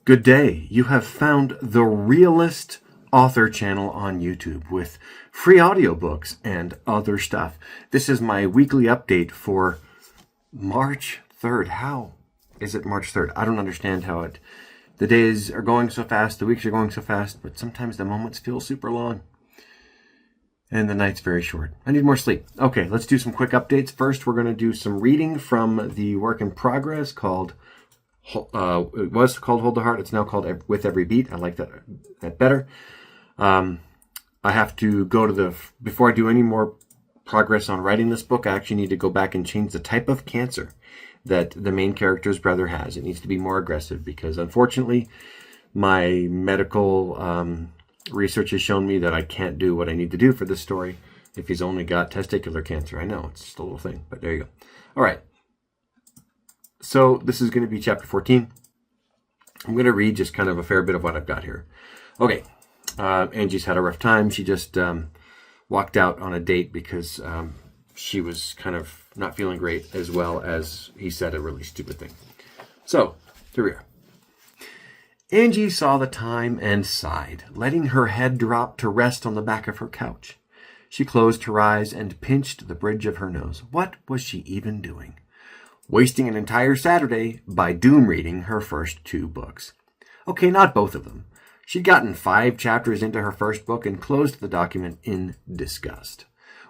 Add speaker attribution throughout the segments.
Speaker 1: Good day. You have found the Realist Author channel on YouTube with free audiobooks and other stuff. This is my weekly update for March 3rd. How is it March 3rd? I don't understand how the days are going so fast, the weeks are going so fast, but sometimes the moments feel super long and the night's very short. I need more sleep. Okay, let's do some quick updates. First, we're going to do some reading from the work in progress called it was called Hold the Heart. It's now called With Every Beat. I like that better. I have to go to before I do any more progress on writing this book, I actually need to go back and change the type of cancer that the main character's brother has. It needs to be more aggressive because unfortunately my medical research has shown me that I can't do what I need to do for this story if he's only got testicular cancer. I know, it's just a little thing, but there you go. All right. So this is going to be chapter 14. I'm going to read just kind of a fair bit of what I've got here. Okay. Angie's had a rough time. She just walked out on a date because she was kind of not feeling great, as well as he said a really stupid thing. So here we are. Angie saw the time and sighed, letting her head drop to rest on the back of her couch. She closed her eyes and pinched the bridge of her nose. What was she even doing? Wasting an entire Saturday by doom reading her first 2 books. Okay, not both of them. She'd gotten 5 chapters into her first book and closed the document in disgust.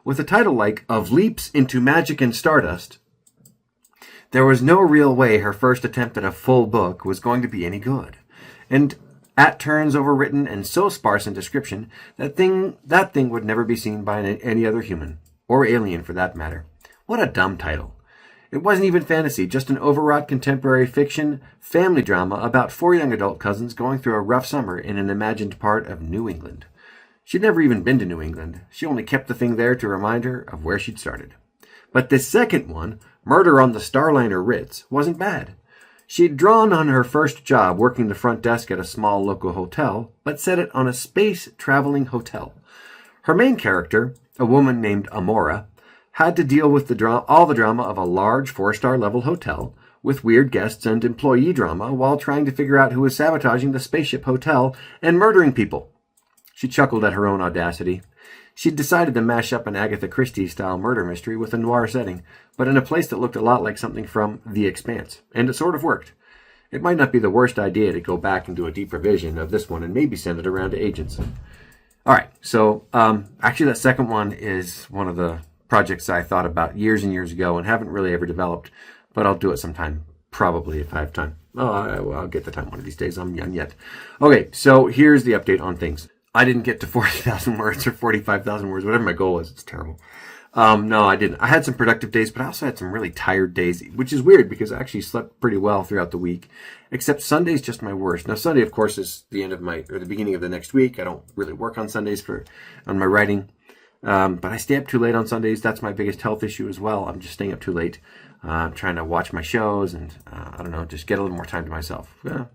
Speaker 1: With a title like Of Leaps into Magic and Stardust, there was no real way her first attempt at a full book was going to be any good. And at turns overwritten and so sparse in description, that thing would never be seen by any other human, or alien for that matter. What a dumb title. It wasn't even fantasy, just an overwrought contemporary fiction family drama about 4 young adult cousins going through a rough summer in an imagined part of New England. She'd never even been to New England. She only kept the thing there to remind her of where she'd started. But this second one, Murder on the Starliner Ritz, wasn't bad. She'd drawn on her first job working the front desk at a small local hotel, but set it on a space-traveling hotel. Her main character, a woman named Amora, had to deal with all the drama of a large 4-star level hotel, with weird guests and employee drama, while trying to figure out who was sabotaging the spaceship hotel and murdering people. She chuckled at her own audacity. She'd decided to mash up an Agatha Christie-style murder mystery with a noir setting, but in a place that looked a lot like something from The Expanse, and it sort of worked. It might not be the worst idea to go back and do a deep revision of this one and maybe send it around to agents. All right, so actually that second one is one of the projects I thought about years and years ago and haven't really ever developed, but I'll do it sometime, probably if I have time. I'll get the time one of these days. I'm young yet. Okay, so here's the update on things. I didn't get to 40,000 words or 45,000 words, whatever my goal is. It's terrible. No, I didn't. I had some productive days, but I also had some really tired days, which is weird because I actually slept pretty well throughout the week, except Sunday's just my worst. Now, Sunday, of course, is the beginning of the next week. I don't really work on Sundays on my writing. But I stay up too late on Sundays. That's my biggest health issue as well. I'm just staying up too late. I'm trying to watch my shows and, I don't know, just get a little more time to myself. Where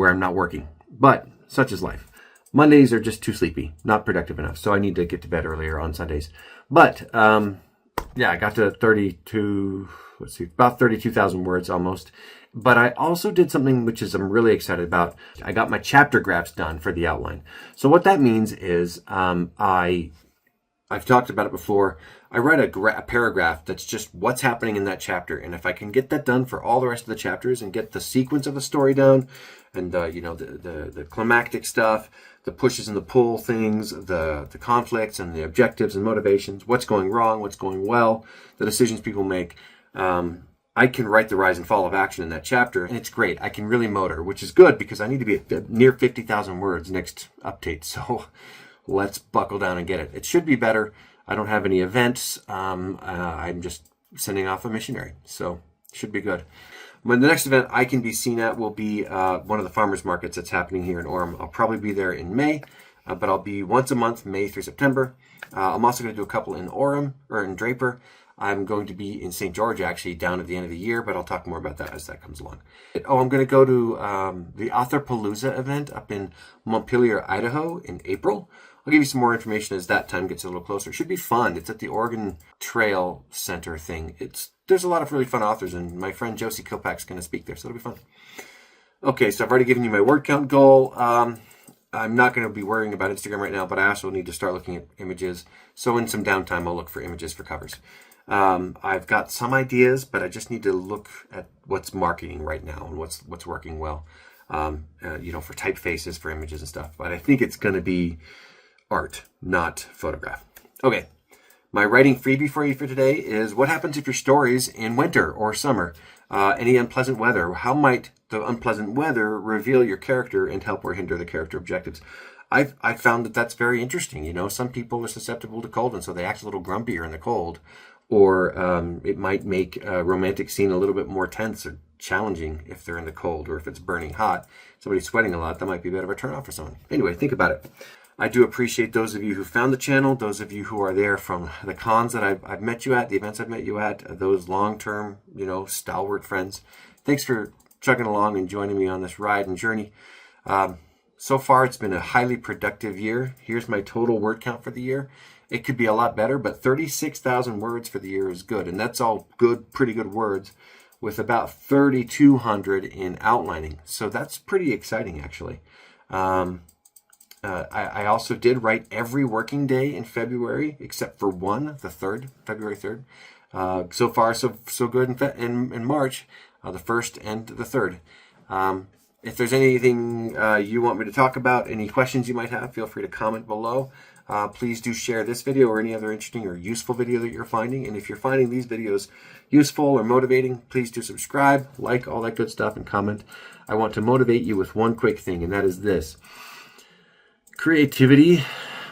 Speaker 1: I'm not working. But such is life. Mondays are just too sleepy, not productive enough. So I need to get to bed earlier on Sundays. But, I got to about 32,000 words almost. But I also did something which I'm really excited about. I got my chapter graphs done for the outline. So what that means is I've talked about it before. I write a paragraph that's just what's happening in that chapter. And if I can get that done for all the rest of the chapters and get the sequence of the story down and, the climactic stuff, the pushes and the pull things, the conflicts and the objectives and motivations, what's going wrong, what's going well, the decisions people make, I can write the rise and fall of action in that chapter, and it's great. I can really motor, which is good because I need to be at near 50,000 words next update. So let's buckle down and get it. It should be better. I don't have any events. I'm just sending off a missionary, so it should be good. When the next event I can be seen at will be one of the farmers markets that's happening here in Orem. I'll probably be there in May, but I'll be once a month, May through September. I'm also going to do a couple in Orem or in Draper. I'm going to be in St. George, actually, down at the end of the year, but I'll talk more about that as that comes along. I'm going to go to the Authorpalooza event up in Montpelier, Idaho in April. I'll give you some more information as that time gets a little closer. It should be fun. It's at the Oregon Trail Center thing. There's a lot of really fun authors, and my friend Josie Kilpack's going to speak there, so it'll be fun. Okay, so I've already given you my word count goal. I'm not going to be worrying about Instagram right now, but I also need to start looking at images. So in some downtime, I'll look for images for covers. I've got some ideas, but I just need to look at what's marketing right now and what's working well. For typefaces, for images and stuff. But I think it's going to be art, not photograph. Okay. My writing freebie for you for today is what happens if your story's in winter or summer? Any unpleasant weather? How might the unpleasant weather reveal your character and help or hinder the character objectives? I've found that that's very interesting. You know, some people are susceptible to cold, and so they act a little grumpier in the cold. Or it might make a romantic scene a little bit more tense or challenging if they're in the cold, or if it's burning hot. Somebody's sweating a lot, that might be a bit of a turnoff for someone. Anyway, think about it. I do appreciate those of you who found the channel, those of you who are there from the cons that I've met you at, the events I've met you at, those long-term, stalwart friends. Thanks for chugging along and joining me on this ride and journey. So far, it's been a highly productive year. Here's my total word count for the year. It could be a lot better, but 36,000 words for the year is good. And that's all good, pretty good words, with about 3,200 in outlining. So that's pretty exciting, actually. I also did write every working day in February, except for one, the 3rd, February 3rd. So far, so good in March, the 1st and the 3rd. If there's anything you want me to talk about, any questions you might have, feel free to comment below. Please do share this video or any other interesting or useful video that you're finding. And if you're finding these videos useful or motivating, please do subscribe, like, all that good stuff, and comment. I want to motivate you with one quick thing, and that is this. Creativity.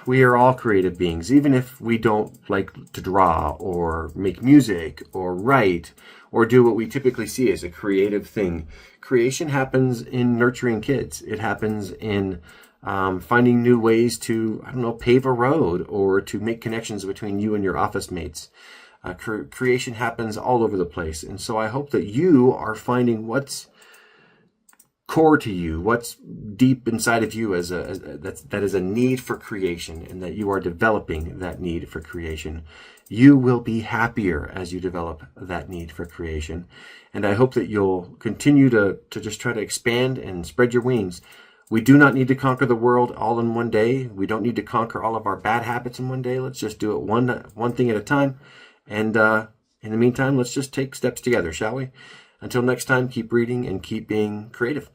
Speaker 1: We are all creative beings, even if we don't like to draw or make music or write or do what we typically see as a creative thing. Creation happens in nurturing kids. It happens in finding new ways to, pave a road or to make connections between you and your office mates. Creation happens all over the place. And so I hope that you are finding what's core to you, what's deep inside of you that is a need for creation, and that you are developing that need for creation. You will be happier as you develop that need for creation. And I hope that you'll continue to just try to expand and spread your wings. We do not need to conquer the world all in one day. We don't need to conquer all of our bad habits in one day. Let's just do it one thing at a time. And in the meantime, let's just take steps together, shall we? Until next time, keep reading and keep being creative.